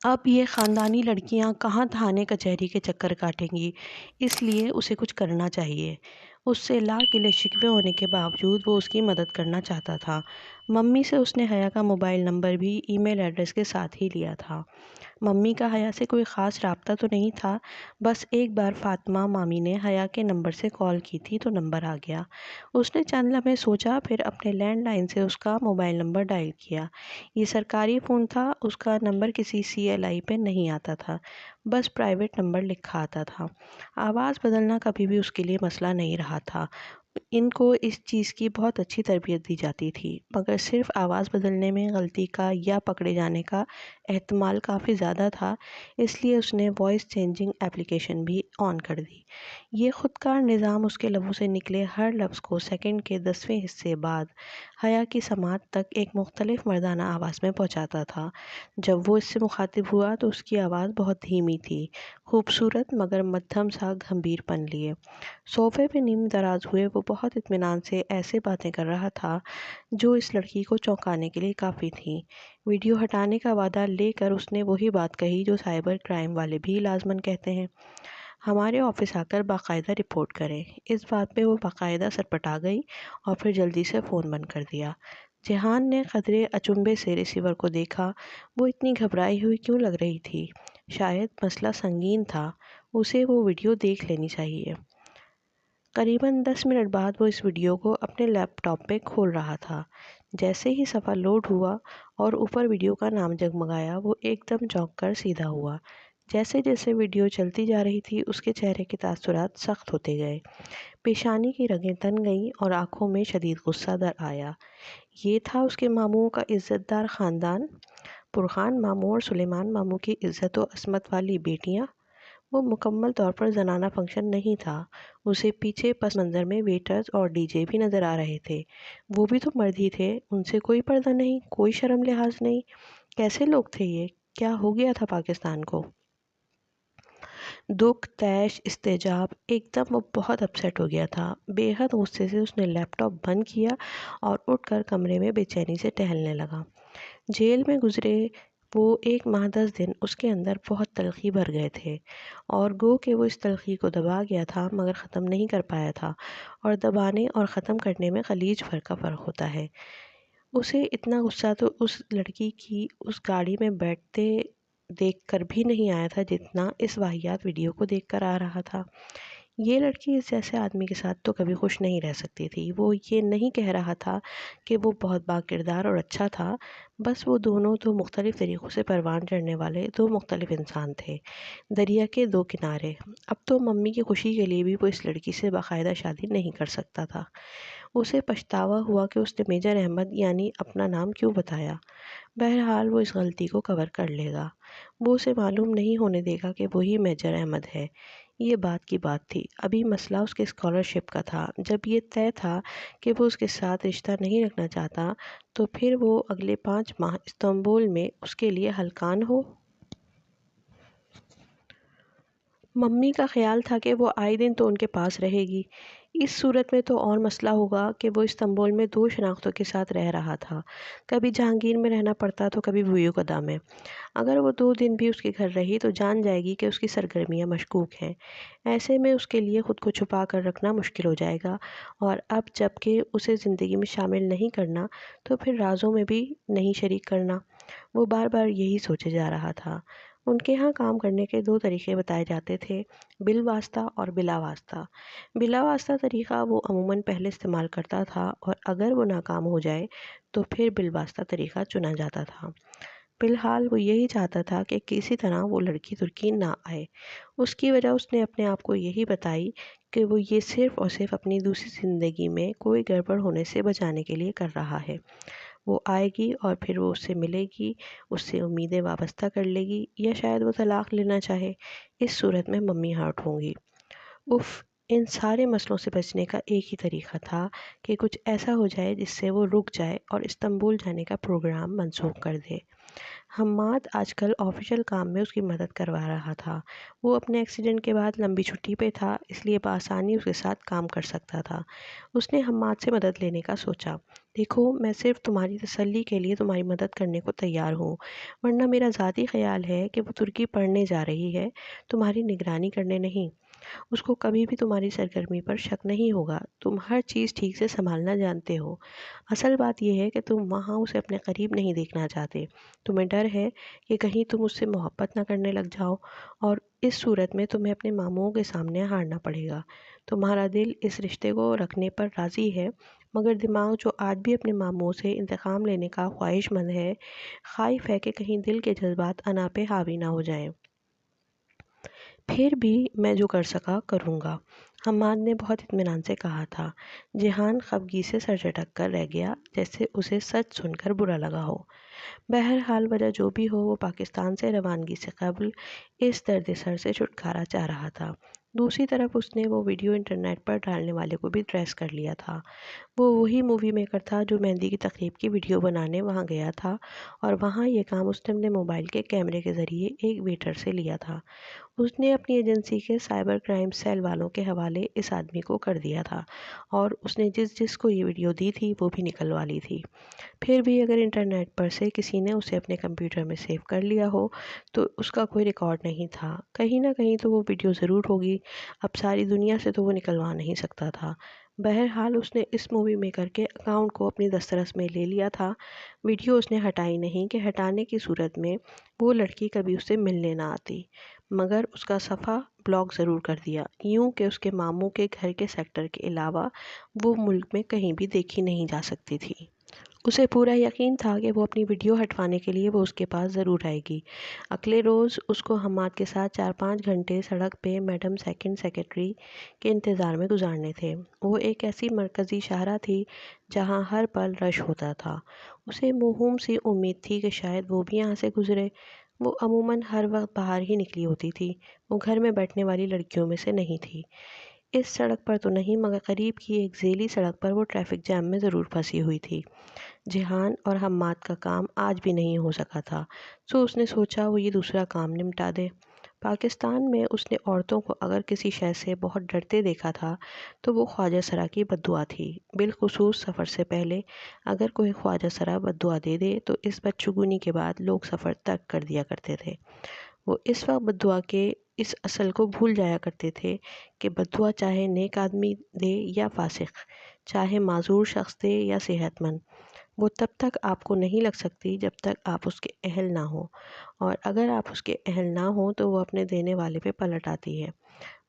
اب یہ خاندانی لڑکیاں کہاں تھانے کچہری کے چکر کاٹیں گی، اس لیے اسے کچھ کرنا چاہیے۔ اس سے لاکھ گلے شکوے ہونے کے باوجود وہ اس کی مدد کرنا چاہتا تھا۔ ممی سے اس نے حیا کا موبائل نمبر بھی ای میل ایڈریس کے ساتھ ہی لیا تھا۔ ممی کا حیا سے کوئی خاص رابطہ تو نہیں تھا، بس ایک بار فاطمہ مامی نے حیا کے نمبر سے کال کی تھی تو نمبر آ گیا۔ اس نے چند لمحے سوچا، پھر اپنے لینڈ لائن سے اس کا موبائل نمبر ڈائل کیا۔ یہ سرکاری فون تھا، اس کا نمبر کسی سی ایل آئی پہ نہیں آتا تھا، بس پرائیویٹ نمبر لکھا آتا تھا۔ آواز بدلنا کبھی بھی اس کے لیے مسئلہ نہیں رہا تھا۔ ان کو اس چیز کی بہت اچھی تربیت دی جاتی تھی، مگر صرف آواز بدلنے میں غلطی کا یا پکڑے جانے کا احتمال کافی زیادہ تھا، اس لیے اس نے وائس چینجنگ اپلیکیشن بھی آن کر دی۔ یہ خودکار نظام اس کے لبوں سے نکلے ہر لفظ کو سیکنڈ کے 10ویں حصے بعد حیا کی سماعت تک ایک مختلف مردانہ آواز میں پہنچاتا تھا۔ جب وہ اس سے مخاطب ہوا تو اس کی آواز بہت دھیمی تھی، خوبصورت مگر مدھم سا گھمبیر پن لیے۔ صوفے پہ نیم دراز ہوئے وہ بہت اطمینان سے ایسے باتیں کر رہا تھا جو اس لڑکی کو چونکانے کے لیے کافی تھیں۔ ویڈیو ہٹانے کا وعدہ لے کر اس نے وہی بات کہی جو سائبر کرائم والے بھی لازماً کہتے ہیں، ہمارے آفس آ کر باقاعدہ رپورٹ کریں۔ اس بات پہ وہ باقاعدہ سرپٹا گئی اور پھر جلدی سے فون بند کر دیا۔ جہان نے قدرے اچنبے سے ریسیور کو دیکھا۔ وہ اتنی گھبرائی ہوئی کیوں لگ رہی تھی؟ شاید مسئلہ سنگین تھا، اسے وہ ویڈیو دیکھ لینی چاہیے۔ قریباً 10 منٹ بعد وہ اس ویڈیو کو اپنے لیپ ٹاپ پہ کھول رہا تھا۔ جیسے ہی صفحہ لوڈ ہوا اور اوپر ویڈیو کا نام جگمگایا، وہ ایک دم چونک کر سیدھا ہوا۔ جیسے جیسے ویڈیو چلتی جا رہی تھی اس کے چہرے کے تاثرات سخت ہوتے گئے، پیشانی کی رگیں تن گئیں اور آنکھوں میں شدید غصہ در آیا۔ یہ تھا اس کے ماموں کا عزت دار خاندان، پرخان ماموں اور سلیمان ماموں کی عزت و عصمت والی بیٹیاں۔ وہ مکمل طور پر زنانہ فنکشن نہیں تھا، اسے پیچھے پس منظر میں ویٹرز اور ڈی جے بھی نظر آ رہے تھے، وہ بھی تو مرد ہی تھے، ان سے کوئی پردہ نہیں، کوئی شرم لحاظ نہیں۔ کیسے لوگ تھے یہ؟ کیا ہو گیا تھا پاکستان کو؟ دکھ، طیش، استحجاب، ایک دم وہ بہت اپسیٹ ہو گیا تھا۔ بے حد غصے سے اس نے لیپ ٹاپ بند کیا اور اٹھ کر کمرے میں بے چینی سے ٹہلنے لگا۔ جیل میں گزرے وہ 1 ماہ 10 دن اس کے اندر بہت تلخی بھر گئے تھے، اور گو کہ وہ اس تلخی کو دبا گیا تھا مگر ختم نہیں کر پایا تھا، اور دبانے اور ختم کرنے میں خلیج بھر کا فرق ہوتا ہے۔ اسے اتنا غصہ تو اس لڑکی کی اس گاڑی میں بیٹھتے دیکھ کر بھی نہیں آیا تھا جتنا اس واہیات ویڈیو کو دیکھ کر آ رہا تھا۔ یہ لڑکی اس جیسے آدمی کے ساتھ تو کبھی خوش نہیں رہ سکتی تھی۔ وہ یہ نہیں کہہ رہا تھا کہ وہ بہت با کردار اور اچھا تھا، بس وہ دونوں دو مختلف طریقوں سے پروان چڑھنے والے دو مختلف انسان تھے، دریا کے 2 کنارے۔ اب تو ممی کی خوشی کے لیے بھی وہ اس لڑکی سے باقاعدہ شادی نہیں کر سکتا تھا۔ اسے پچھتاوا ہوا کہ اس نے میجر احمد یعنی اپنا نام کیوں بتایا۔ بہرحال وہ اس غلطی کو کور کر لے گا، وہ اسے معلوم نہیں ہونے دے گا کہ وہی میجر احمد ہے۔ یہ بات کی بات تھی، ابھی مسئلہ اس کے اسکالرشپ کا تھا۔ جب یہ طے تھا کہ وہ اس کے ساتھ رشتہ نہیں رکھنا چاہتا تو پھر وہ اگلے 5 ماہ استنبول میں اس کے لیے ہلکان ہو۔ ممی کا خیال تھا کہ وہ آئے دن تو ان کے پاس رہے گی۔ اس صورت میں تو اور مسئلہ ہوگا کہ وہ استنبول میں 2 شناختوں کے ساتھ رہ رہا تھا، کبھی جہانگیر میں رہنا پڑتا تو کبھی بھویو میں۔ اگر وہ 2 دن بھی اس کے گھر رہی تو جان جائے گی کہ اس کی سرگرمیاں مشکوک ہیں۔ ایسے میں اس کے لیے خود کو چھپا کر رکھنا مشکل ہو جائے گا، اور اب جب کہ اسے زندگی میں شامل نہیں کرنا تو پھر رازوں میں بھی نہیں شریک کرنا۔ وہ بار بار یہی سوچے جا رہا تھا۔ ان کے ہاں کام کرنے کے 2 طریقے بتائے جاتے تھے، بالواسطہ اور بلا واسطہ۔ بلا واسطہ طریقہ وہ عموماً پہلے استعمال کرتا تھا، اور اگر وہ ناکام ہو جائے تو پھر بالواسطہ طریقہ چنا جاتا تھا۔ فی الحال وہ یہی چاہتا تھا کہ کسی طرح وہ لڑکی ترکی نہ آئے۔ اس کی وجہ اس نے اپنے آپ کو یہی بتائی کہ وہ یہ صرف اور صرف اپنی دوسری زندگی میں کوئی گڑبڑ ہونے سے بچانے کے لیے کر رہا ہے۔ وہ آئے گی اور پھر وہ اس سے ملے گی، اس سے امیدیں وابستہ کر لے گی، یا شاید وہ طلاق لینا چاہے۔ اس صورت میں ممی ہارٹ ہوں گی۔ ان سارے مسئلوں سے بچنے کا ایک ہی طریقہ تھا کہ کچھ ایسا ہو جائے جس سے وہ رک جائے اور استنبول جانے کا پروگرام منسوخ کر دے۔ حماد آج کل آفیشل کام میں اس کی مدد کروا رہا تھا۔ وہ اپنے ایکسیڈنٹ کے بعد لمبی چھٹی پہ تھا، اس لیے بآسانی اس کے ساتھ کام کر سکتا تھا۔ اس نے حماد سے مدد لینے کا سوچا۔ دیکھو، میں صرف تمہاری تسلی کے لیے تمہاری مدد کرنے کو تیار ہوں، ورنہ میرا ذاتی خیال ہے کہ وہ ترکی پڑھنے جا رہی ہے، تمہاری نگرانی کرنے نہیں۔ اس کو کبھی بھی تمہاری سرگرمی پر شک نہیں ہوگا، تم ہر چیز ٹھیک سے سنبھالنا جانتے ہو۔ اصل بات یہ ہے کہ تم وہاں اسے اپنے قریب نہیں دیکھنا چاہتے، تمہیں ڈر ہے کہ کہیں تم اس سے محبت نہ کرنے لگ جاؤ، اور اس صورت میں تمہیں اپنے ماموں کے سامنے ہارنا پڑے گا۔ تمہارا دل اس رشتے کو رکھنے پر راضی ہے، مگر دماغ جو آج بھی اپنے ماموں سے انتقام لینے کا خواہش مند ہے، خائف ہے کہ کہیں دل کے جذبات انا پہ حاوی نہ ہو جائیں۔ پھر بھی میں جو کر سکا کروں گا، حماد نے بہت اطمینان سے کہا تھا۔ جیہان خفگی سے سر جھٹک کر رہ گیا، جیسے اسے سچ سن کر برا لگا ہو۔ بہرحال وجہ جو بھی ہو، وہ پاکستان سے روانگی سے قبل اس درد سر سے چھٹکارا چاہ رہا تھا۔ دوسری طرف اس نے وہ ویڈیو انٹرنیٹ پر ڈالنے والے کو بھی ٹریس کر لیا تھا۔ وہ وہی مووی میکر تھا جو مہندی کی تقریب کی ویڈیو بنانے وہاں گیا تھا، اور وہاں یہ کام اس نے اپنے موبائل کے کیمرے کے ذریعے ایک ویٹر سے لیا تھا۔ اس نے اپنی ایجنسی کے سائبر کرائم سیل والوں کے حوالے اس آدمی کو کر دیا تھا، اور اس نے جس کو یہ ویڈیو دی تھی وہ بھی نکلوا لی تھی۔ پھر بھی اگر انٹرنیٹ پر سے کسی نے اسے اپنے کمپیوٹر میں سیو کر لیا ہو تو اس کا کوئی ریکارڈ نہیں تھا، کہیں نہ کہیں تو وہ ویڈیو ضرور ہوگی، اب ساری دنیا سے تو وہ نکلوا نہیں سکتا تھا۔ بہرحال اس نے اس مووی میکر کے اکاؤنٹ کو اپنی دسترس میں لے لیا تھا۔ ویڈیو اس نے ہٹائی نہیں کہ ہٹانے کی صورت میں وہ لڑکی کبھی اس سے ملنے نہ آتی، مگر اس کا صفحہ بلاک ضرور کر دیا، یوں کہ اس کے ماموں کے گھر کے سیکٹر کے علاوہ وہ ملک میں کہیں بھی دیکھی نہیں جا سکتی تھی۔ اسے پورا یقین تھا کہ وہ اپنی ویڈیو ہٹوانے کے لیے وہ اس کے پاس ضرور آئے گی۔ اگلے روز اس کو حماد کے ساتھ 4-5 گھنٹے سڑک پہ میڈم سیکنڈ سیکرٹری کے انتظار میں گزارنے تھے۔ وہ ایک ایسی مرکزی شاہراہ تھی جہاں ہر پل رش ہوتا تھا۔ اسے موہوم سی امید تھی کہ شاید وہ بھی یہاں سے گزرے۔ وہ عموماً ہر وقت باہر ہی نکلی ہوتی تھی، وہ گھر میں بیٹھنے والی لڑکیوں میں سے نہیں تھی۔ اس سڑک پر تو نہیں، مگر قریب کی ایک ذیلی سڑک پر وہ ٹریفک جام میں ضرور پھنسی ہوئی تھی۔ جیہان اور حماد کا کام آج بھی نہیں ہو سکا تھا، سو اس نے سوچا وہ یہ دوسرا کام نمٹا دے۔ پاکستان میں اس نے عورتوں کو اگر کسی شے سے بہت ڈرتے دیکھا تھا تو وہ خواجہ سرا کی بددعا تھی۔ بالخصوص سفر سے پہلے اگر کوئی خواجہ سرا بددعا دے دے تو اس بدشگونی کے بعد لوگ سفر ترک کر دیا کرتے تھے۔ وہ اس وقت بددعا کے اس اصل کو بھول جایا کرتے تھے کہ بددعا چاہے نیک آدمی دے یا فاسق، چاہے معذور شخص دے یا صحت مند، وہ تب تک آپ کو نہیں لگ سکتی جب تک آپ اس کے اہل نہ ہوں، اور اگر آپ اس کے اہل نہ ہوں تو وہ اپنے دینے والے پہ پلٹ آتی ہے۔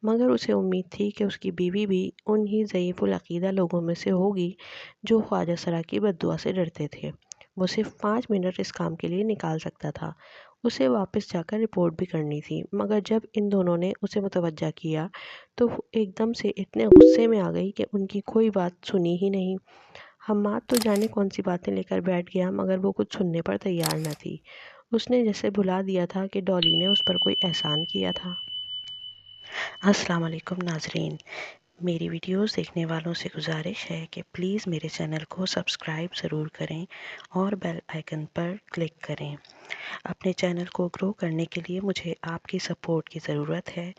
مگر اسے امید تھی کہ اس کی بیوی بھی ان ہی ضعیف العقیدہ لوگوں میں سے ہوگی جو خواجہ سرا کی بددعا سے ڈرتے تھے۔ وہ صرف 5 منٹ اس کام کے لیے نکال سکتا تھا۔ اسے واپس جا کر رپورٹ بھی کرنی تھی، مگر جب ان دونوں نے اسے متوجہ کیا تو وہ ایک دم سے اتنے غصے میں آ گئی کہ ان کی کوئی بات سنی ہی نہیں۔ حماد تو جانے کون سی باتیں لے کر بیٹھ گیا، مگر وہ کچھ سننے پر تیار نہ تھی۔ اس نے جیسے بھلا دیا تھا کہ ڈالی نے اس پر کوئی احسان کیا تھا۔ السلام علیکم ناظرین، میری ویڈیوز دیکھنے والوں سے گزارش ہے کہ پلیز میرے چینل کو سبسکرائب ضرور کریں اور بیل آئیکن پر کلک کریں۔ اپنے چینل کو گرو کرنے کے لیے مجھے آپ کی سپورٹ کی ضرورت ہے۔